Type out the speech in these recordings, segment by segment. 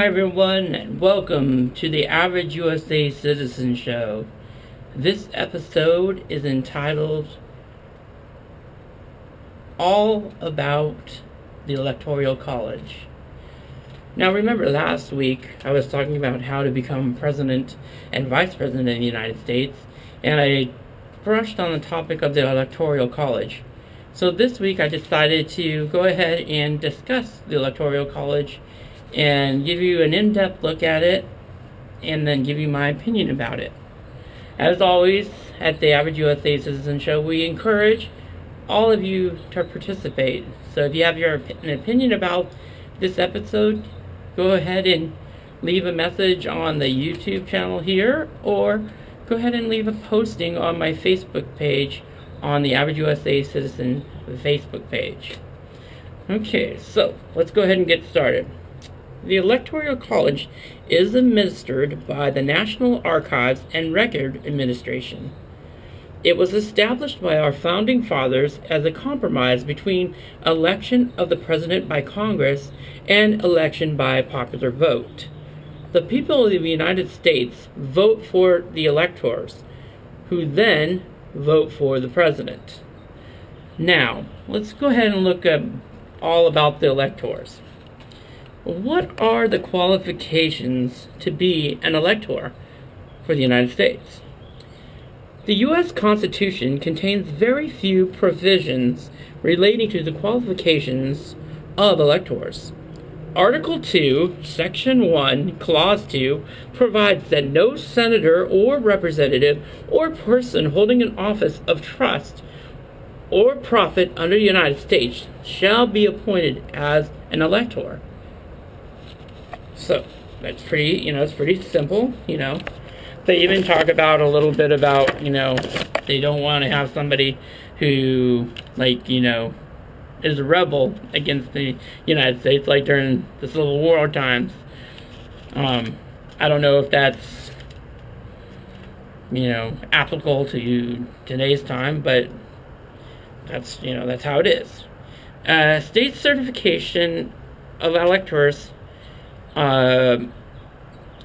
everyone, and welcome to the Average USA Citizen Show. This episode is entitled All About the Electoral College. Now remember, last week I was talking about how to become President and Vice President of the United States, and I brushed on the topic of the Electoral College. So this week I decided to go ahead and discuss the Electoral College and give you an in-depth look at it, and then give you my opinion about it. As always, at the Average USA Citizen Show, we encourage all of you to participate. So if you have an opinion about this episode, go ahead and leave a message on the YouTube channel here, or go ahead and leave a posting on my Facebook page on the Average USA Citizen Facebook page. Okay, so let's go ahead and get started. The Electoral College is administered by the National Archives and Record Administration. It was established by our founding fathers as a compromise between election of the president by Congress and election by popular vote. The people of the United States vote for the electors, who then vote for the president. Now, let's go ahead and look at all about the electors. What are the qualifications to be an elector for the United States? The U.S. Constitution contains very few provisions relating to the qualifications of electors. Article 2, Section 1, Clause 2 provides that no senator or representative or person holding an office of trust or profit under the United States shall be appointed as an elector. So that's pretty, it's pretty simple, They even talk about a little bit about, they don't want to have somebody who, is a rebel against the United States, like during the Civil War times. I don't know if that's, applicable to today's time, but that's how it is. State certification of electors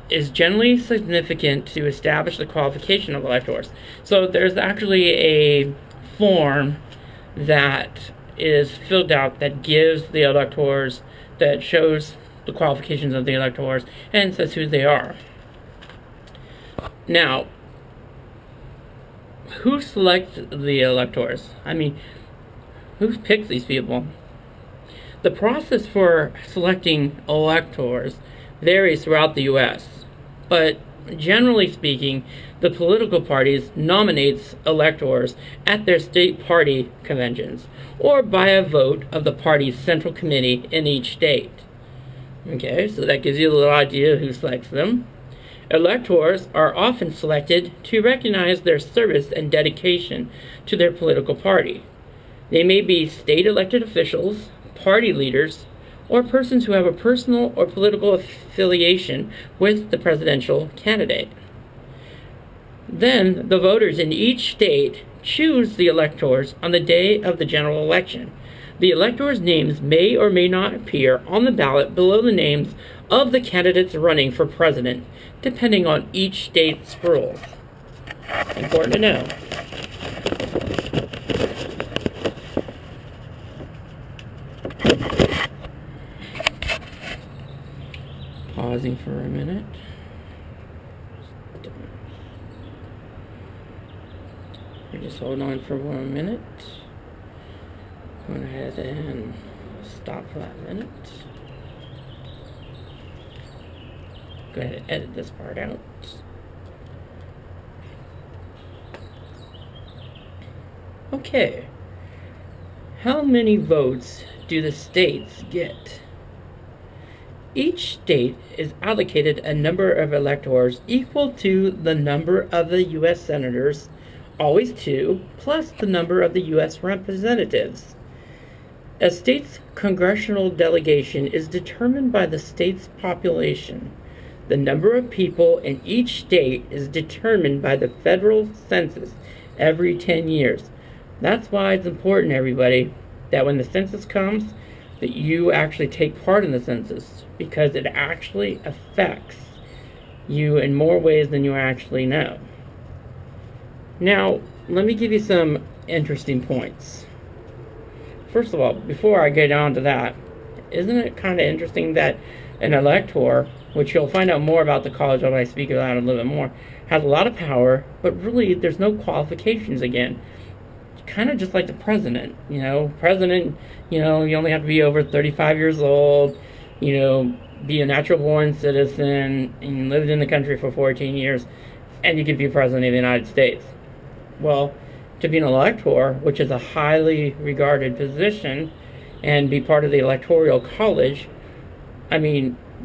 is generally significant to establish the qualification of electors. So there's actually a form that is filled out that gives the electors, that shows the qualifications of the electors and says who they are. Now, who selects the electors? Who picks these people? The process for selecting electors varies throughout the U.S., but generally speaking, the political parties nominates electors at their state party conventions, or by a vote of the party's central committee in each state. Okay, so that gives you a little idea of who selects them. Electors are often selected to recognize their service and dedication to their political party. They may be state elected officials, party leaders, or persons who have a personal or political affiliation with the presidential candidate. Then, the voters in each state choose the electors on the day of the general election. The electors' names may or may not appear on the ballot below the names of the candidates running for president, depending on each state's rules. Important to know. Pausing for a minute. Just hold on for 1 minute. Go ahead and stop for that minute. Go ahead and edit this part out. Okay. How many votes do the states get? Each state is allocated a number of electors equal to the number of the U.S. senators, always 2, plus the number of the U.S. representatives. A state's congressional delegation is determined by the state's population. The number of people in each state is determined by the federal census every 10 years. That's why it's important, everybody, that when the census comes, that you actually take part in the census, because it actually affects you in more ways than you actually know. Now, let me give you some interesting points. First of all, before I get on to that, isn't it kind of interesting that an elector, which you'll find out more about the college when I speak about it a little bit more, has a lot of power, but really there's no qualifications again. Kind of just like the president, President, you only have to be over 35 years old, be a natural born citizen, and lived in the country for 14 years, and you can be president of the United States. Well, to be an elector, which is a highly regarded position, and be part of the Electoral College,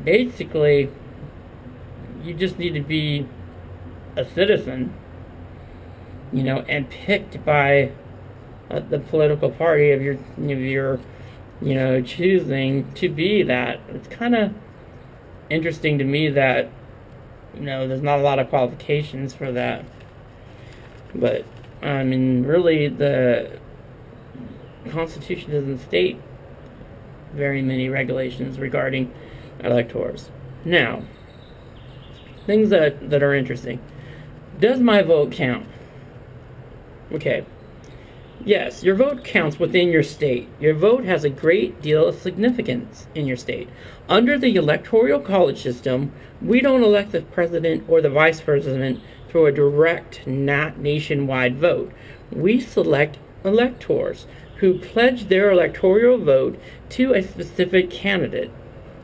basically, you just need to be a citizen, and picked by the political party of your choosing to be that. It's kind of interesting to me that, there's not a lot of qualifications for that. But, really, the Constitution doesn't state very many regulations regarding electors. Now, things that are interesting. Does my vote count? Okay. Yes, your vote counts within your state. Your vote has a great deal of significance in your state. Under the Electoral College system, we don't elect the president or the vice president through a direct nationwide vote. We select electors who pledge their electoral vote to a specific candidate.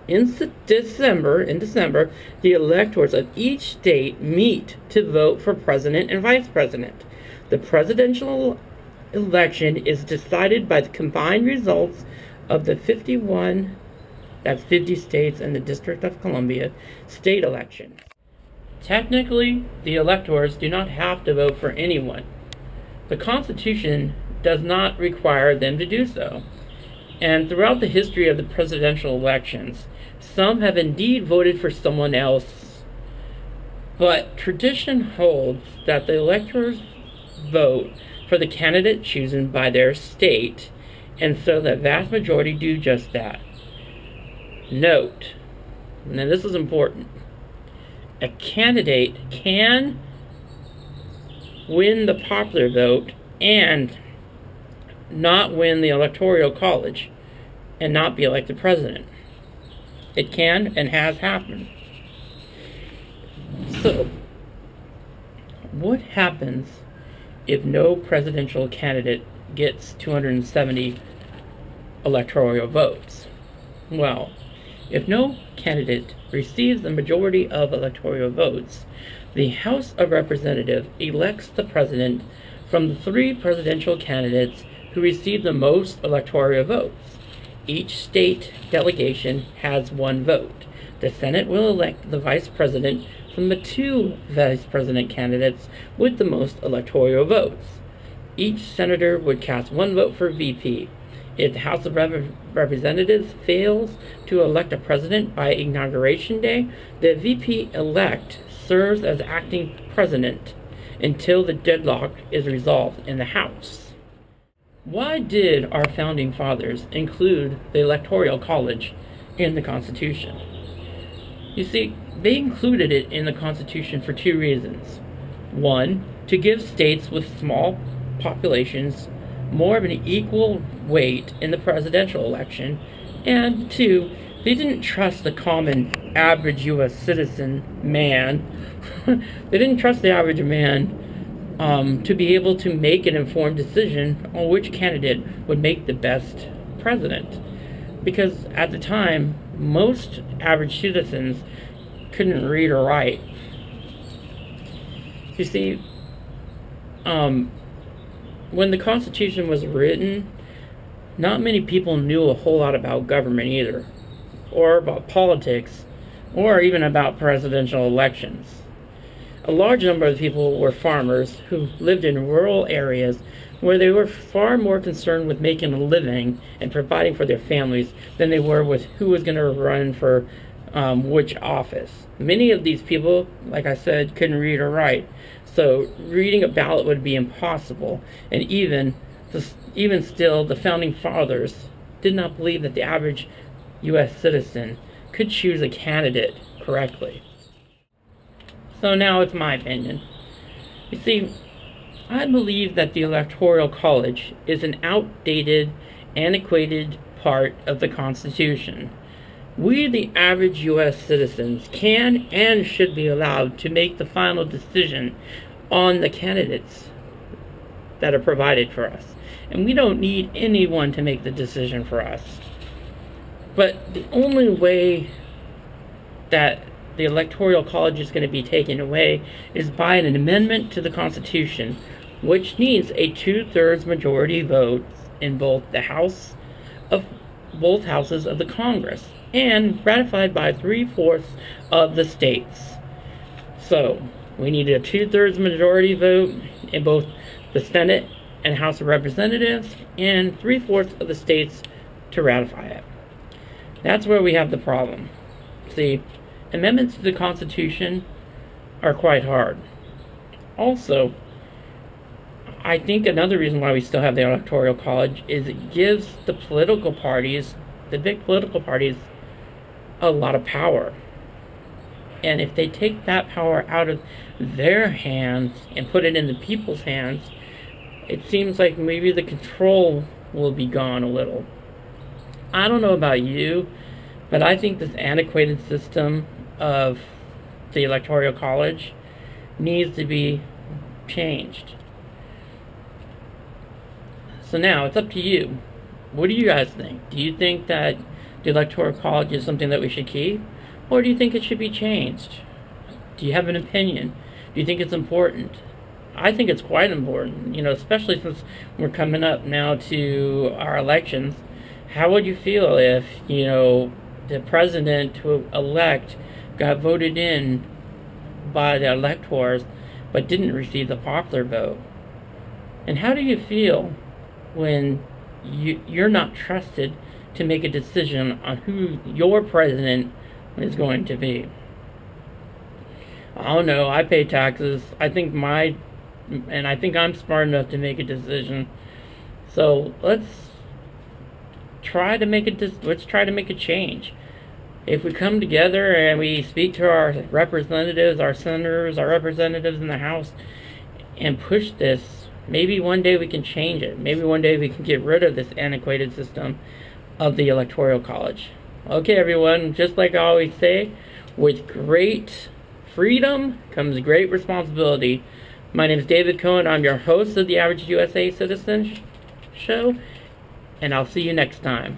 In December, the electors of each state meet to vote for president and vice president. The presidential election is decided by the combined results of the 51, that's 50 states, and the District of Columbia state elections. Technically, the electors do not have to vote for anyone. The Constitution does not require them to do so. And throughout the history of the presidential elections, some have indeed voted for someone else. But tradition holds that the electors vote for the candidate chosen by their state, and so the vast majority do just that. Note, now this is important, a candidate can win the popular vote and not win the Electoral College and not be elected president. It can and has happened. So, what happens if no presidential candidate gets 270 electoral votes? Well, if no candidate receives the majority of electoral votes, the House of Representatives elects the president from the 3 presidential candidates who receive the most electoral votes. Each state delegation has 1 vote. The Senate will elect the vice president from the 2 vice president candidates with the most electoral votes. Each senator would cast 1 vote for VP. If the House of Representatives fails to elect a president by Inauguration Day, the VP-elect serves as acting president until the deadlock is resolved in the House. Why did our founding fathers include the Electoral College in the Constitution? You see, they included it in the Constitution for 2 reasons. 1, to give states with small populations more of an equal weight in the presidential election, and 2, they didn't trust the common average U.S. citizen man. They didn't trust the average man to be able to make an informed decision on which candidate would make the best president. Because at the time, most average citizens couldn't read or write. You see, when the Constitution was written, not many people knew a whole lot about government either, or about politics, or even about presidential elections. A large number of people were farmers who lived in rural areas where they were far more concerned with making a living and providing for their families than they were with who was going to run for which office. Many of these people, like I said, couldn't read or write, so reading a ballot would be impossible. And even still, the founding fathers did not believe that the average U.S. citizen could choose a candidate correctly. So now it's my opinion. You see, I believe that the Electoral College is an outdated, antiquated part of the Constitution. We, the average U.S. citizens, can and should be allowed to make the final decision on the candidates that are provided for us. And we don't need anyone to make the decision for us. But the only way that the Electoral College is going to be taken away is by an amendment to the Constitution, which needs a 2/3 majority vote in both houses of the Congress, and ratified by 3/4 of the states. So, we need a 2/3 majority vote in both the Senate and House of Representatives, and 3/4 of the states to ratify it. That's where we have the problem. See, amendments to the Constitution are quite hard. Also, I think another reason why we still have the Electoral College is it gives the political parties, the big political parties, a lot of power. And if they take that power out of their hands and put it in the people's hands, it seems like maybe the control will be gone a little. I don't know about you, but I think this antiquated system of the Electoral College needs to be changed. So now it's up to you. What do you guys think? Do you think that the Electoral College is something that we should keep? Or do you think it should be changed? Do you have an opinion? Do you think it's important? I think it's quite important, especially since we're coming up now to our elections. How would you feel if, the president-elect got voted in by the electors but didn't receive the popular vote? And how do you feel when you're not trusted to make a decision on who your president is going to be? I don't know. I pay taxes. I think I'm smart enough to make a decision. So let's try to make a change. If we come together and we speak to our representatives, our senators, our representatives in the House, and push this, maybe one day we can change it. Maybe one day we can get rid of this antiquated system of the Electoral College. Okay, everyone, just like I always say, with great freedom comes great responsibility. My name is David Cohen. I'm your host of the Average USA Citizen Show, and I'll see you next time.